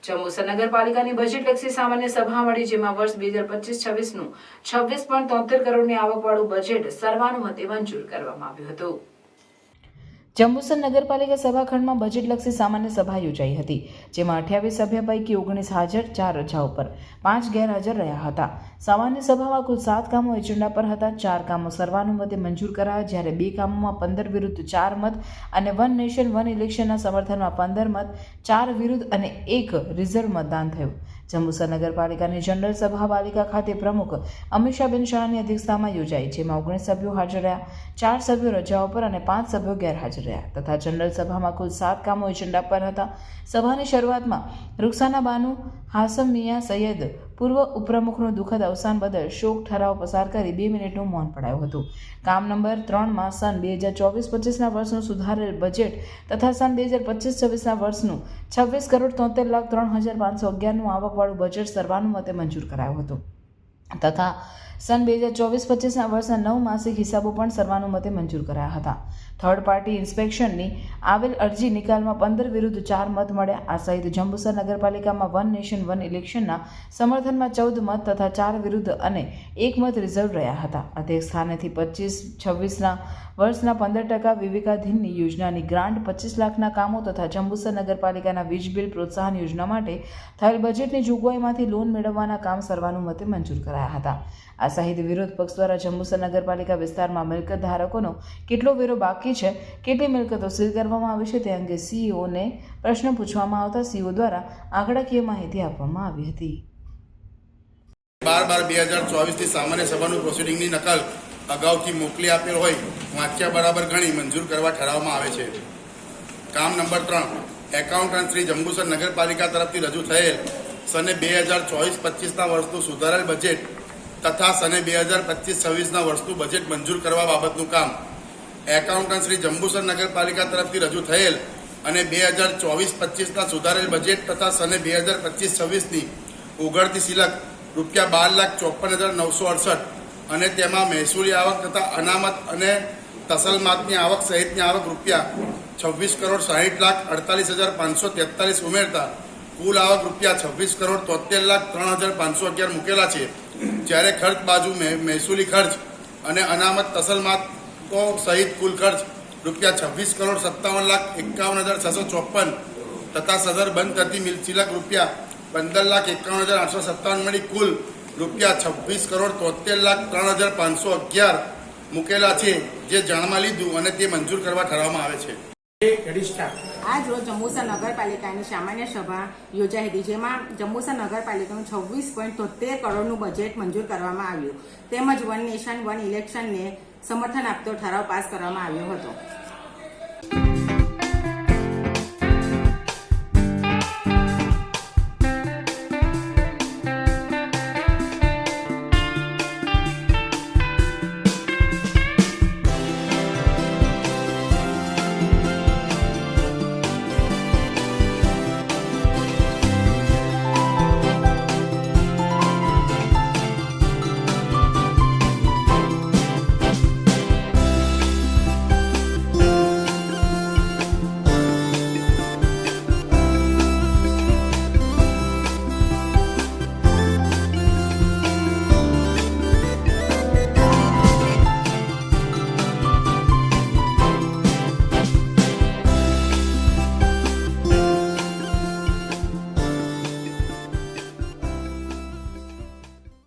જંબુસર નગરપાલિકાની બજેટલક્ષી સામાન્ય સભા મળી, જેમાં વર્ષ 2025-26નું 26.73 કરોડની આવકવાળું બજેટ સર્વાનુમતે મંજૂર કરવામાં આવ્યું હતું. જંબુસર નગરપાલિકા સભાખંડમાં બજેટલક્ષી સામાન્ય સભા યોજાઈ હતી, જેમાં 28 સભ્ય પૈકી 19 હાજર, 4 રજાઓ પર, 5 ગેરહાજર રહ્યા હતા. સામાન્ય સભામાં કુલ 7 કામો એજન્ડા પર હતા. 4 કામો સર્વાનુમતે મંજૂર કરાયા, જ્યારે 2 કામોમાં 15 વિરુદ્ધ 4 મત અને વન નેશન વન ઇલેક્શનના સમર્થનમાં 15 મત, 4 વિરુદ્ધ અને 1 રિઝર્વ મતદાન થયું. જંબુસર નગરપાલિકાની જનરલ સભા પાલિકા ખાતે પ્રમુખ અમીષાબેન શાહની અધ્યક્ષતામાં યોજાઈ, જેમાં 19 સભ્યો હાજર રહ્યા, 4 સભ્યો રજાઓ પર અને 5 સભ્યો ગેરહાજર રહ્યા તથા જનરલ સભામાં કુલ 7 કામો એજન્ડા પર હતા. સભાની શરૂઆતમાં રૂકસાના બાનુ હાસમ મિયા સૈયદ પૂર્વ ઉપપ્રમુખનું દુઃખદ અવસાન બદલ શોક ઠરાવ પસાર કરી 2 મિનિટનું મૌન પડાયું હતું. કામ નંબર 3માં સન 2024-25ના વર્ષનું સુધારેલ બજેટ તથા સન 2025-26ના વર્ષનું 26,73,03,511નું આવકવાળું બજેટ સર્વાનુમતે મંજૂર કરાયું હતું તથા સન 2024-25ના વર્ષના 9 માસિક હિસાબો પણ સર્વાનુમતે મંજૂર કરાયા હતા. થર્ડ પાર્ટી ઇન્સ્પેક્શનની આવેલ અરજી નિકાલમાં 15 વિરુદ્ધ 4 મત મળ્યા. આ સહિત જંબુસર નગરપાલિકામાં વન નેશન વન ઇલેક્શનના સમર્થનમાં 14 મત તથા 4 વિરુદ્ધ અને 1 મત રિઝર્વ રહ્યા હતા. અધ્યક્ષ સ્થાનેથી 25-26ના વર્ષના 15% વિવેકાધીનની યોજનાની ગ્રાન્ટ, 25 લાખના કામો તથા જંબુસર નગરપાલિકાના વીજ બિલ પ્રોત્સાહન યોજના માટે થયેલ બજેટની જોગવાઈમાંથી લોન મેળવવાના કામ સર્વાનુમતે મંજૂર કરાયા હતા. આ સહિત વિરોધ પક્ષ દ્વારા જંબુસર નગરપાલિકા વિસ્તારમાં મિલકત ધારકોનો કેટલો વેરો બાકી છે, કેટલી મિલકતો સીલ કરવામાં આવી છે તે અંગે સીઈઓને પ્રશ્ન પૂછવામાં આવતા સીઈઓ દ્વારા આંકડાકીય માહિતી આપવામાં આવી હતી. 12/12/2024ની સામાન્ય સભાનું પ્રોસિડિંગની નકલ અગાઉથી મોકલી આપેલ હોય વાંચ્યા બરાબર ગણી મંજૂર કરવા ઠરાવવામાં આવે છે. કામ નંબર 3 એકાઉન્ટન્ટ શ્રી જંબુસર નગરપાલિકા તરફથી રજૂ થયેલ સને 2024-25ના વર્ષનું સુધારેલ બજેટ તથા સને 2025-26ના વર્ષનું બજેટ મંજૂર કરવા બાબતનું કામ એકાઉન્ટન્ટ શ્રી જંબુસર નગરપાલિકા તરફથી રજૂ થયેલ અને 2024-25ના સુધારેલ બજેટ તથા સને 2025-26ની ઉઘડતી સિલક ₹12,54,968 અને તેમાં મહેસૂલી આવક તથા અનામત અને તસલમાતની આવક સહિતની આવક ₹26,60,48,543 ઉમેરતા કુલ આવક ₹26,73,03,511 મૂકેલા છે. જ્યારે ખર્ચ બાજુ મહેસૂલી ખર્ચ અને અનામત તસલમાતો સહિત કુલ ખર્ચ ₹56,57,51,654 તથા સદર બંધ થતી મિલસિલક ₹15,51,857 મળી કુલ ₹26,73,03,511 મૂકેલા છે, જે જાણમાં લીધું અને તે મંજૂર કરવા ઠરાવવામાં આવે છે. આજ રોજ જંબુસર નગરપાલિકાની સામાન્ય સભા યોજાઈ હતી, જેમાં જંબુસર નગરપાલિકાનું 26.73 કરોડનું બજેટ મંજૂર કરવામાં આવ્યું તેમજ વન નેશન વન ઇલેક્શનને સમર્થન આપતો ઠરાવ પાસ કરવામાં આવ્યો હતો.